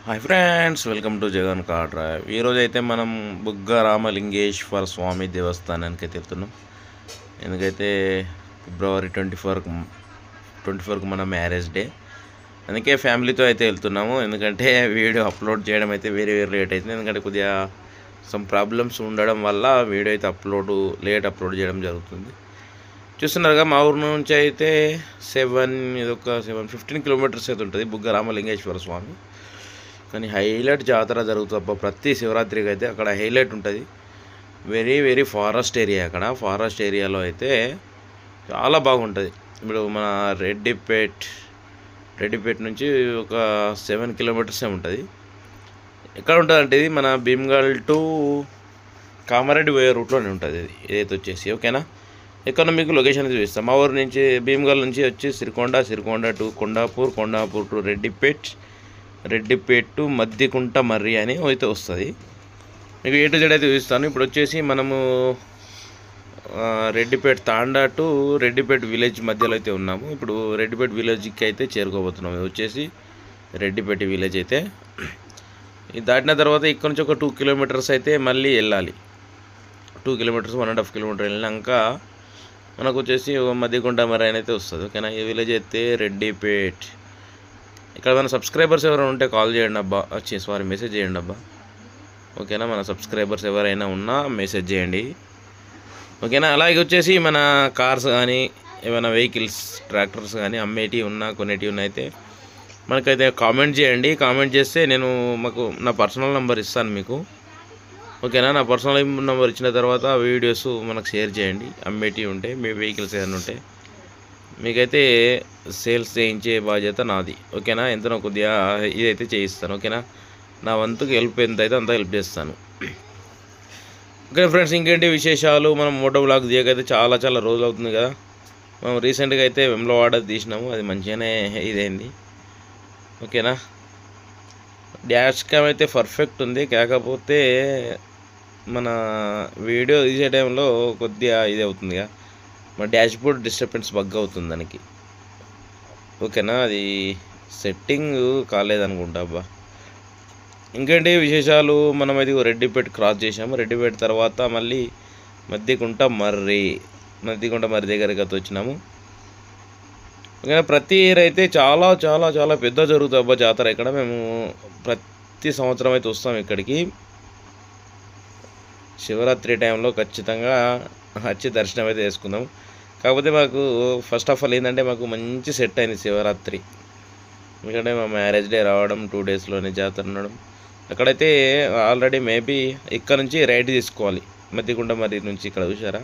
Hi friends, welcome to Jagan car drive. ఈరోజు అయితే మనం బుగ్గ రామలింగేశ్వర స్వామి దేవస్థానానికి అయితే వెళ్తున్నాం. ఎందుకైతే ఫిబ్రవరి 24కు మన మ్యారేజ్ డే. అందుకే ఫ్యామిలీతో అయితే వెళ్తున్నాము. ఎందుకంటే వీడియో అప్లోడ్ చేయడం అయితే వెరీ లేట్ అవుతుంది. ఎందుకంటే కొద్దిగా సమ్ ప్రాబ్లమ్స్ ఉండడం వల్ల వీడియో అయితే లేట్ అప్లోడ్ చేయడం జరుగుతుంది. చూస్తున్నారుగా, మా ఊరు నుంచి అయితే 15 కిలోమీటర్స్ అయితే ఉంటుంది బుగ్గ రామలింగేశ్వర స్వామి. కానీ హైలైట్ జాతర జరుగుతుంది ప్రతి శివరాత్రికి అయితే అక్కడ హైలైట్ ఉంటుంది. Very forest area. అక్కడ ఫారెస్ట్ ఏరియాలో అయితే చాలా బాగుంటుంది. ఇప్పుడు మన రెడ్డిపేట్ నుంచి ఒక 7 కిలోమీటర్సే ఉంటుంది. ఎక్కడ ఉంటుంది అంటే ఇది మన భీమ్గల్ టు కామారెడ్డి పోయే రూట్లోనే ఉంటుంది. ఇదైతే వచ్చేసి ఓకేనా. ఎక్కడ మీకు లొకేషన్ చూపిస్తాం. మా ఊరు నుంచి భీమ్గల్ నుంచి వచ్చి Sirikonda to Kondapur to Reddipet to Maddikunta మర్రి అని అయితే వస్తుంది. మీకు A to Z అయితే చూపిస్తాను. ఇప్పుడు వచ్చేసి మనము రెడ్డిపేట్ తాండా టు రెడ్డిపేట్ విలేజ్ మధ్యలో అయితే ఉన్నాము. ఇప్పుడు రెడ్డిపేట్ విలేజ్కి అయితే చేరుకోబోతున్నాము. ఇది వచ్చేసి రెడ్డిపేట విలేజ్ అయితే. ఇది దాటిన తర్వాత ఇక్కడ నుంచి ఒక 2 కిలోమీటర్స్ అయితే మళ్ళీ వెళ్ళాలి. 2 కిలోమీటర్స్ 1.5 కిలోమీటర్ వెళ్ళినాక మనకు వచ్చేసి మద్దికుంట మర్రి అని అయితే వస్తుంది. ఓకేనా. ఈ విలేజ్ అయితే రెడ్డిపేట్. ఇక్కడ మన సబ్స్క్రైబర్స్ ఎవరైనా ఉంటే కాల్ చేయండి అబ్బా, మెసేజ్ చేయండి అబ్బా. ఓకేనా. మన సబ్స్క్రైబర్స్ ఎవరైనా ఉన్నా మెసేజ్ చేయండి. ఓకేనా. అలాగే వచ్చేసి మన కార్స్ కానీ ఏమైనా వెహికల్స్ ట్రాక్టర్స్ కానీ అమ్మేటివి ఉన్నా కొనేటివి ఉన్నా అయితే మనకైతే కామెంట్ చేయండి. కామెంట్ చేస్తే నేను నా పర్సనల్ నెంబర్ ఇస్తాను మీకు. ఓకేనా. నా పర్సనల్ నెంబర్ ఇచ్చిన తర్వాత వీడియోస్ మనకు షేర్ చేయండి. అమ్మేటివి ఉంటే మీ వెహికల్స్ ఏమైనా ఉంటే మీకైతే సేల్స్ చేయించే బాధ్యత నాది. ఓకేనా. ఎంతనో కొద్దిగా ఇదైతే చేయిస్తాను. ఓకేనా. నా వంతుకు హెల్ప్ ఎంతైతే అంత హెల్ప్ చేస్తాను. ఓకే ఫ్రెండ్స్, ఇంకేంటి విశేషాలు. మనం మోటో బ్లాగ్ తీయకైతే చాలా రోజులు అవుతుంది కదా. మనం రీసెంట్గా అయితే వెమ్లవాడ తీసినాము. అది మంచిగానే ఇదైంది. ఓకేనా. డాష్ క్యామ్ అయితే పర్ఫెక్ట్ ఉంది. కాకపోతే మన వీడియో తీసే టైంలో కొద్దిగా ఇది అవుతుందిగా, మన డాష్ బోర్డ్ డిస్టర్బెన్స్ బగ్ అవుతుంది దానికి. ఓకేనా. అది సెట్టింగ్ కాలేదనుకుంటా అబ్బా. ఇంకేంటి విశేషాలు. మనమైతే రెడ్డిపేట క్రాస్ చేసాము. రెడ్డిపేట తర్వాత మళ్ళీ మద్దికుంట మర్రి దగ్గరికి అయితే వచ్చినాము. ఓకేనా. ప్రతి ఇయర్ అయితే చాలా పెద్ద జరుగుతుంది అబ్బా జాతర ఇక్కడ. మేము ప్రతి సంవత్సరం అయితే వస్తాం ఇక్కడికి. శివరాత్రి టైంలో ఖచ్చితంగా వచ్చి దర్శనం అయితే చేసుకుందాం. కాకపోతే మాకు ఫస్ట్ ఆఫ్ ఆల్ ఏంటంటే మాకు మంచి సెట్ అయింది శివరాత్రి. ఎందుకంటే మా మ్యారేజ్ డే రావడం 2 డేస్లోనే జాతర ఉండడం. అక్కడైతే ఆల్రెడీ మేబీ ఇక్కడ నుంచి రైడ్ తీసుకోవాలి. మద్దికుంట మర్రి నుంచి ఇక్కడ చూసారా,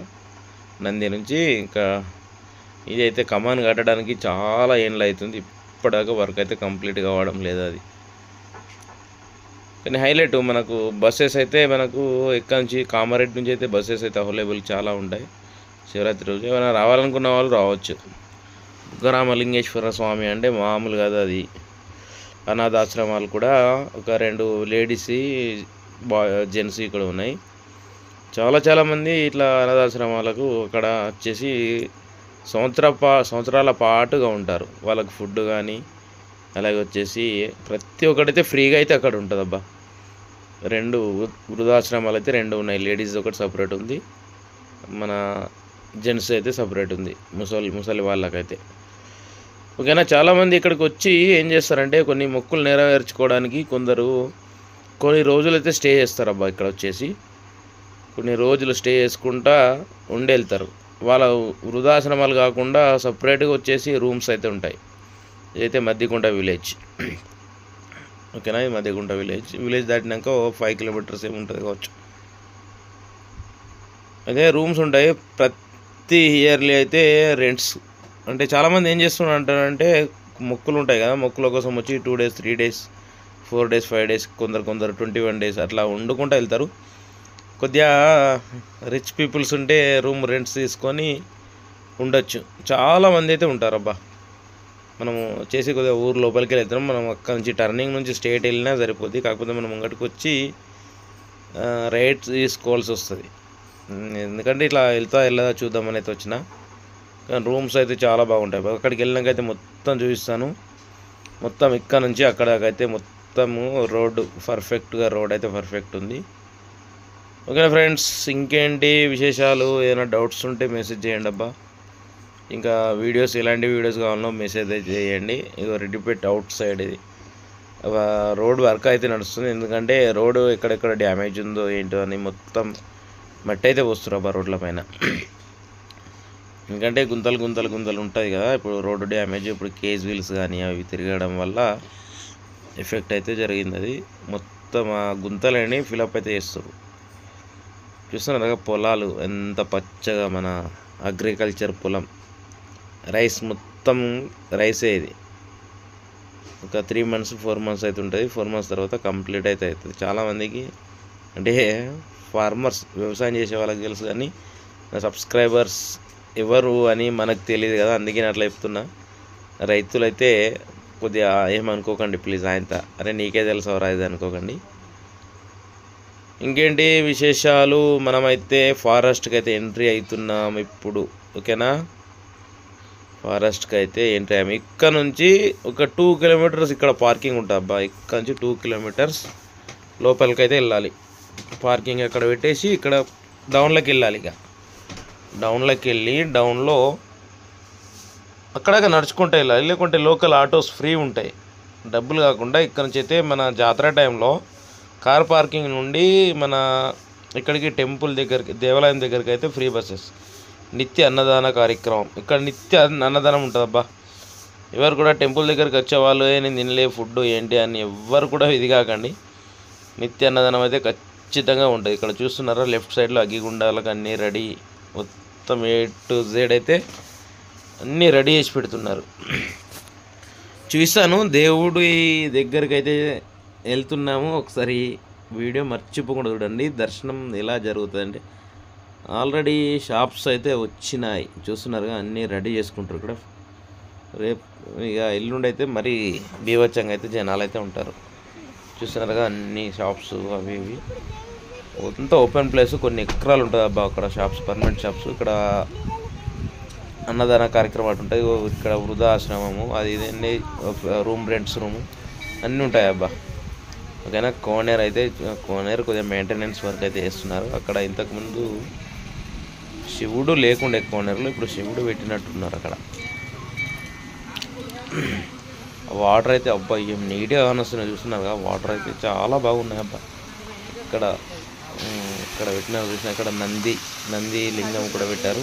నంది నుంచి ఇంకా ఇదైతే కమాన్ కట్టడానికి చాలా ఏళ్ళు అవుతుంది. ఇప్పటిదాకా వర్క్ అయితే కంప్లీట్ కావడం లేదు అది. కానీ హైలైట్ మనకు బస్సెస్ అయితే మనకు ఇక్కడ నుంచి కామారెడ్డి నుంచి అయితే బస్సెస్ అయితే అవైలబుల్ చాలా ఉంటాయి. శివరాత్రి రోజు ఏమైనా రావాలనుకున్న వాళ్ళు రావచ్చు. బుగ్గరామలింగేశ్వర స్వామి అంటే మామూలు కాదు. అది అనాథాశ్రమాలు కూడా ఒక 2 లేడీస్ జెంట్స్ ఇక్కడ ఉన్నాయి. చాలామంది ఇట్లా అనాథాశ్రమాలకు అక్కడ వచ్చేసి సంవత్సరాల పాటుగా ఉంటారు. వాళ్ళకు ఫుడ్ కానీ అలాగే వచ్చేసి ప్రతి ఒక్కటైతే ఫ్రీగా అయితే అక్కడ ఉంటుంది అబ్బా. 2 వృద్ధాశ్రమాలు అయితే 2 ఉన్నాయి. లేడీస్ ఒకటి సపరేట్ ఉంది, మన జెంట్స్ అయితే సపరేట్ ఉంది, ముసలి వాళ్ళకైతే. ఓకేనా. చాలామంది ఇక్కడికి వచ్చి ఏం చేస్తారంటే కొన్ని మొక్కులు నెరవేర్చుకోవడానికి కొన్ని రోజులైతే స్టే చేస్తారు అబ్బా. ఇక్కడ వచ్చేసి కొన్ని రోజులు స్టే చేసుకుంటా వెళ్తారు. వాళ్ళ వృద్ధాశ్రమాలు కాకుండా సపరేట్గా వచ్చేసి రూమ్స్ అయితే ఉంటాయి. ఇదైతే మద్దికుంట విలేజ్. ఓకేనా. ఇది మద్దికుంట విలేజ్ దాటినాక 5 కిలోమీటర్స్ ఏమి ఉంటుంది కావచ్చు. అదే రూమ్స్ ఉంటాయి. ప్రతి ఇయర్లీ అయితే రెంట్స్ అంటే చాలామంది ఏం చేస్తున్నారంటే మొక్కులు ఉంటాయి కదా, మొక్కుల కోసం వచ్చి 2 డేస్ 3 డేస్ 4 డేస్ 5 డేస్ కొందరు 21 డేస్ అట్లా వండుకుంటూ వెళ్తారు. కొద్దిగా రిచ్ పీపుల్స్ ఉంటే రూమ్ రెంట్స్ తీసుకొని ఉండొచ్చు. చాలామంది అయితే ఉంటారబ్బా. మనము చేసి కొద్దిగా ఊరు లోపలికి వెళ్తాం. మనం అక్కడ నుంచి టర్నింగ్ నుంచి స్ట్రేట్ వెళ్ళినా సరిపోద్ది. కాకపోతే మనం ముంగటికి వచ్చి రైట్ తీసుకోవాల్సి వస్తుంది. ఎందుకంటే ఇట్లా వెళ్ళదా చూద్దామని అయితే వచ్చిన. కానీ రూమ్స్ అయితే చాలా బాగుంటాయి. అక్కడికి వెళ్ళినాకైతే మొత్తం చూపిస్తాను. మొత్తం ఇక్కడ నుంచి అక్కడికైతే మొత్తం మొత్తము రోడ్డు పర్ఫెక్ట్గా రోడ్ అయితే పర్ఫెక్ట్ ఉంది. ఓకేనా ఫ్రెండ్స్, ఇంకేంటి విశేషాలు? ఏమైనా డౌట్స్ ఉంటే మెసేజ్ చేయండి అబ్బా. ఇంకా వీడియోస్ ఎలాంటి వీడియోస్ కావాలో మెసేజ్ అయితే చేయండి. ఇదో రెడ్డిపేట అవుట్ సైడ్ ఇది రోడ్ వర్క్ అయితే నడుస్తుంది. ఎందుకంటే రోడ్డు ఎక్కడెక్కడ డ్యామేజ్ ఉందో ఏంటో అని మొత్తం మట్టి అయితే పోస్తున్నారు అబ్బా రోడ్ల పైన. ఎందుకంటే గుంతలు గుంతలు గుంతలు ఉంటుంది కదా ఇప్పుడు రోడ్డు డ్యామేజ్. ఇప్పుడు కేజ్ వీల్స్ కానీ అవి తిరగడం వల్ల ఎఫెక్ట్ అయితే జరిగింది. అది మొత్తం ఆ గుంతలని ఫిలప్ అయితే చేస్తారు. చూస్తున్నారు కదా పొలాలు ఎంత పచ్చగా, మన అగ్రికల్చర్ పొలం, రైస్ మొత్తం రైసే. ఇది ఒక 3 months 4 months అయితే ఉంటుంది. 4 months తర్వాత కంప్లీట్ అయితే అవుతుంది. చాలామందికి అంటే ఫార్మర్స్, వ్యవసాయం చేసే వాళ్ళకి తెలుసు, కానీ నా సబ్స్క్రైబర్స్ ఎవరు అని మనకు తెలియదు కదా, అందుకే నేను అట్లా చెప్తున్నా. రైతులైతే కొద్దిగా ఏమనుకోకండి ప్లీజ్. ఆయనతో అరే నీకే తెలుసు ఇది అనుకోకండి. ఇంకేంటి విశేషాలు? మనమైతే ఫారెస్ట్కి అయితే ఎంట్రీ అవుతున్నాం ఇప్పుడు. ఓకేనా, ఫారెస్ట్కి అయితే ఎంట్రీ అయ్యాము. ఇక్కడ నుంచి ఒక 2 kilometers ఇక్కడ పార్కింగ్ ఉంటుంది అబ్బా. ఇక్కడ నుంచి 2 kilometers లోపలికి అయితే వెళ్ళాలి. పార్కింగ్ అక్కడ పెట్టేసి ఇక్కడ డౌన్లోకి వెళ్ళాలి. ఇక డౌన్లోకి వెళ్ళి డౌన్లో అక్కడ నడుచుకుంటూ వెళ్ళాలి. లేకుంటే లోకల్ ఆటోస్ ఫ్రీ ఉంటాయి, డబ్బులు కాకుండా. ఇక్కడ నుంచి అయితే మన జాతర టైంలో కార్ పార్కింగ్ నుండి మన ఇక్కడికి టెంపుల్ దగ్గరికి, దేవాలయం దగ్గరికి అయితే ఫ్రీ బస్సెస్. నిత్య అన్నదాన కార్యక్రమం, ఇక్కడ నిత్య అన్నదానం ఉంటుంది అబ్బా. ఎవరు కూడా టెంపుల్ దగ్గరికి వచ్చేవాళ్ళు నేను తినలే ఫుడ్ ఏంటి అని ఎవ్వరు కూడా ఇది కాకండి. నిత్య అన్నదానం అయితే ఖచ్చితంగా ఉంటుంది. ఇక్కడ చూస్తున్నారా లెఫ్ట్ సైడ్లో అగ్గిగుండాలకు అన్నీ రెడీ, మొత్తం A to Z అయితే అన్నీ రెడీ చేసి పెడుతున్నారు. చూసాను దేవుడి దగ్గరికి అయితే వెళ్తున్నాము. ఒకసారి వీడియో మర్చిపోకుండా చూడండి. దర్శనం ఎలా జరుగుతుందంటే ఆల్రెడీ షాప్స్ అయితే వచ్చినాయి, చూస్తున్నారుగా, అన్నీ రెడీ చేసుకుంటారు ఇక్కడ. రేపు ఇక ఎల్లుండి అయితే మరీ బీభత్సంగా అయితే జనాలు అయితే ఉంటారు. చూస్తున్నారుగా అన్ని షాప్స్ అవి ఇవి, అంతా ఓపెన్ ప్లేస్. కొన్ని ఎకరాలు ఉంటుంది అబ్బా అక్కడ షాప్స్, పర్మనెంట్ షాప్స్. ఇక్కడ అన్నదాన కార్యక్రమం అటు ఉంటాయి. ఇక్కడ వృద్ధాశ్రమము, అది ఇదన్నీ రూమ్ రెంట్స్ రూము అన్నీ ఉంటాయి అబ్బా. ఓకేనా, కోనేరు అయితే కోనేరు కొద్దిగా మెయింటెనెన్స్ వర్క్ అయితే చేస్తున్నారు. అక్కడ ఇంతకుముందు శివుడు లేకుండే కోనేరులో, ఇప్పుడు శివుడు పెట్టినట్టున్నారు అక్కడ. వాటర్ అయితే అబ్బా ఏం నీట్గా కానొస్తున్నాయి, చూస్తున్నారు కదా. వాటర్ అయితే చాలా బాగున్నాయి అబ్బా. ఇక్కడ పెట్టిన చూసిన ఇక్కడ నంది లింగం కూడా పెట్టారు.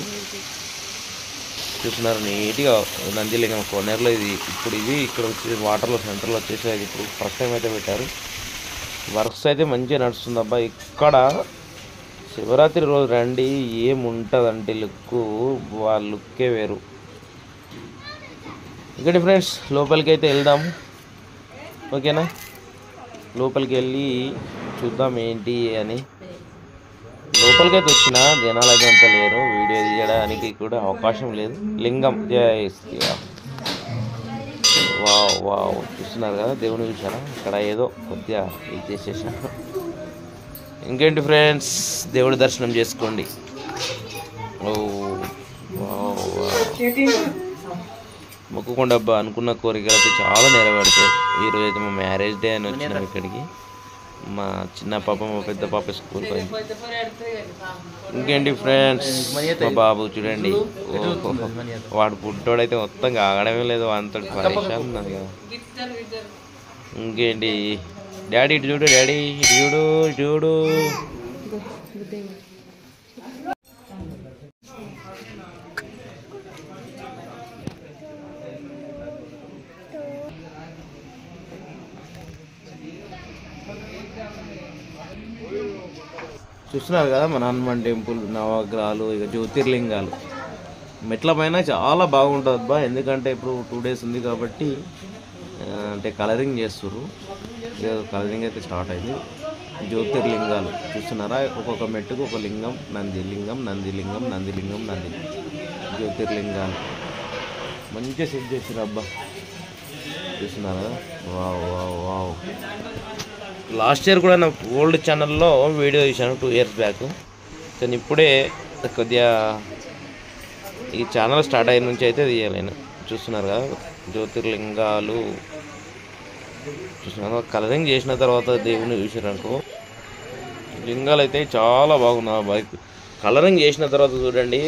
చూస్తున్నారు నీట్గా నంది లింగం కోనేరులో. ఇది ఇప్పుడు ఇది ఇక్కడ వచ్చి వాటర్లో సెంటర్లో వచ్చేసి అది ఇప్పుడు ఫస్ట్ టైం అయితే పెట్టారు. వర్క్స్ అయితే మంచిగా నడుస్తుంది అబ్బా. ఇక్కడ శివరాత్రి రోజు రండి, ఏముంటుందంటే వాళ్ళ లుక్కే వేరు. ఇక్కడ ఫ్రెండ్స్ లోపలికి అయితే వెళ్దాము. ఓకేనా, లోపలికి వెళ్ళి చూద్దాం ఏంటి అని. లోపలికి అయితే వచ్చిన జనాలు అయితే అంత లేరు, వీడియో తీయడానికి కూడా అవకాశం లేదు. లింగం వావ్ వావ్, చూస్తున్నారు కదా దేవుని చూసారా. ఇక్కడ ఏదో కొద్దిగా ఇది చేసేసాను. ఇంకేంటి ఫ్రెండ్స్, దేవుడి దర్శనం చేసుకోండి. ఓ మొక్కుకోండి అబ్బా, అనుకున్న కోరికలు అయితే చాలా నెరవేరుతాయి. ఈరోజు అయితే మా మ్యారేజ్ డే అని వచ్చినాం ఇక్కడికి. మా చిన్న పాప మా పెద్ద పాప స్కూల్కి పోయింది. ఇంకేంటి ఫ్రెండ్స్, మా బాబు చూడండి, వాడు పుట్టోడైతే మొత్తం కాగడమే లేదు, అంతటి పరేషాన్ ఉన్నది కదా. ఇంకేంటి డాడీ ఇటు చూడు, డాడీ ఇటు చూడు, చూడు. చూస్తున్నారు కదా మన హనుమాన్ టెంపుల్, నవగ్రహాలు, ఇక జ్యోతిర్లింగాలు. మెట్ల పైన చాలా బాగుంటుంది అబ్బా. ఎందుకంటే ఇప్పుడు 2 days ఉంది కాబట్టి అంటే కలరింగ్ చేస్తుర్రు. కలరింగ్ అయితే స్టార్ట్ అయింది. జ్యోతిర్లింగాలు చూస్తున్నారా, ఒక్కొక్క మెట్టుకు ఒక లింగం, నందిలింగం, నందిలింగం, నందిలింగం, నంది జ్యోతిర్లింగాలు మంచిగా సెట్ చేసారు అబ్బా. చూస్తున్నారా, wow wow wow. Last year కూడా నా ఓల్డ్ ఛానల్లో వీడియో తీశాను 2 years బ్యాక్. కానీ ఇప్పుడే కొద్దిగా ఈ ఛానల్ స్టార్ట్ అయిన నుంచి అయితే తీయాలి నేను. చూస్తున్నారు కదా జ్యోతిర్లింగాలు, చూసినా కలరింగ్ చేసిన తర్వాత దేవుని చూసారనుకో లింగాలు అయితే చాలా బాగున్నాయి. బైక్ కలరింగ్ చేసిన తర్వాత చూడండి,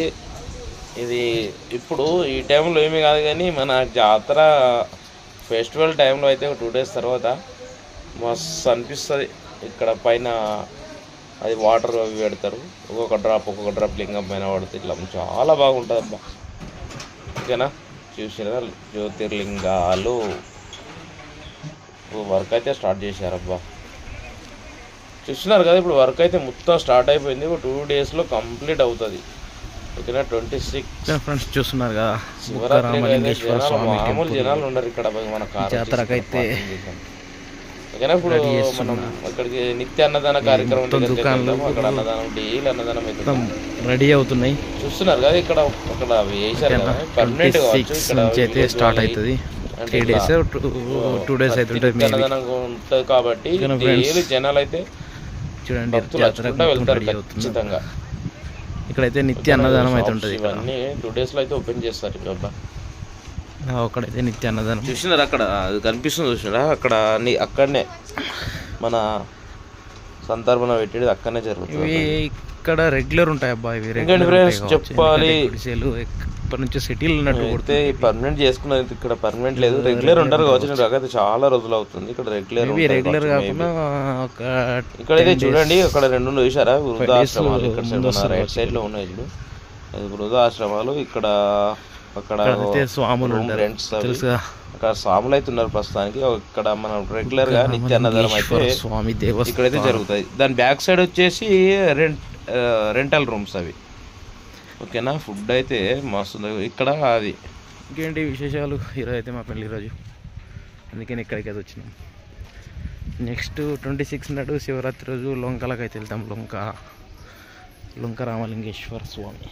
ఇది ఇప్పుడు ఈ టైంలో ఏమీ కాదు కానీ మన జాతర ఫెస్టివల్ టైంలో అయితే 2 days తర్వాత మస్తు అనిపిస్తుంది. ఇక్కడ పైన అది వాటర్ అవి పెడతారు, ఒక్కొక్క డ్రాప్ లింగం పైన పడుతుంది. ఇట్లా చాలా బాగుంటుంది అబ్బా. ఓకేనా, చూసిన జ్యోతిర్లింగాలు వర్క్ అయితే స్టార్ట్ చేశారబ్బా. చూస్తున్నారు కదా, ఇప్పుడు వర్క్ అయితే మొత్తం స్టార్ట్ అయిపోయింది. 2 daysలో కంప్లీట్ అవుతుంది. ఓకేనా, 26 ఫ్రెండ్స్ చూస్తున్నారు కదా, శివరాత్రి మామూలు జనాలు ఉండరు ఇక్కడ మన జాతరకైతే. ఓకేనా, ఇప్పుడు మనం అక్కడికి నిత్య అన్నదాన కార్యక్రమం అక్కడ అన్నదానం డైలీ అన్నదానం అయితే రెడీ అవుతున్నాయి. చూస్తున్నారు కదా, ఇక్కడ అక్కడ వేసారు కదా, పర్మనెంట్ అయితే స్టార్ట్ అవుతుంది. 3 days 2 days అయితే అన్నదానం ఉంటుంది కాబట్టి డైలీ జనాలు అయితే చూడండి వెళ్తారు ఖచ్చితంగా. ఇక్కడైతే నిత్య అన్నదానం అయితే ఉంటుంది. ఇవన్నీ 2 daysలో అయితే ఓపెన్ చేస్తారు. అబ్బా, అక్కడైతే నిత్య అన్నదానం చూసినారా, అక్కడ అది కనిపిస్తుంది చూసినారా, అక్కడ అక్కడనే మన సంతర్పణ పెట్టేది అక్కడనే జరుగుతుంది. ఇక్కడ రెగ్యులర్ ఉంటాయి అబ్బా ఇవి. ఫ్రెండ్స్ చెప్పాలి, ఇప్పటి నుంచి సిటీలు ఉన్నట్టు కొడితే పర్మనెంట్ చేసుకున్నది. ఇక్కడ పర్మనెంట్ లేదు, రెగ్యులర్ ఉంటారు కావచ్చు. నేను రాకైతే చాలా రోజులు అవుతుంది. ఇక్కడ రెగ్యులర్ కాకుండా ఇక్కడైతే చూడండి, అక్కడ 2 చూసారా వృద్ధాశ్రమాలు. ఇక్కడ రైట్ సైడ్ లో ఉన్నాయి చూడు, అది వృద్ధాశ్రమాలు. ఇక్కడ అక్కడ స్వాములు అక్కడ స్వాములు అయితే ఉన్నారు ప్రస్తుతానికి. ఇక్కడ మనం రెగ్యులర్ గా నిత్య అన్నదానం అయితే స్వామి ఇక్కడైతే జరుగుతుంది. దాని బ్యాక్ సైడ్ వచ్చేసి రెంటల్ రూమ్స్ అవి. ఓకేనా, ఫుడ్ అయితే మస్తుంది ఇక్కడ. అది ఇంకేంటి విశేషాలు? ఈరోజు అయితే మా పెళ్ళి రోజు, అందుకని ఇక్కడికి అయితే వచ్చినాం. నెక్స్ట్ 26 నాడు శివరాత్రి రోజు లొంకలకి అయితే వెళ్తాం. లొంక రామలింగేశ్వర స్వామి.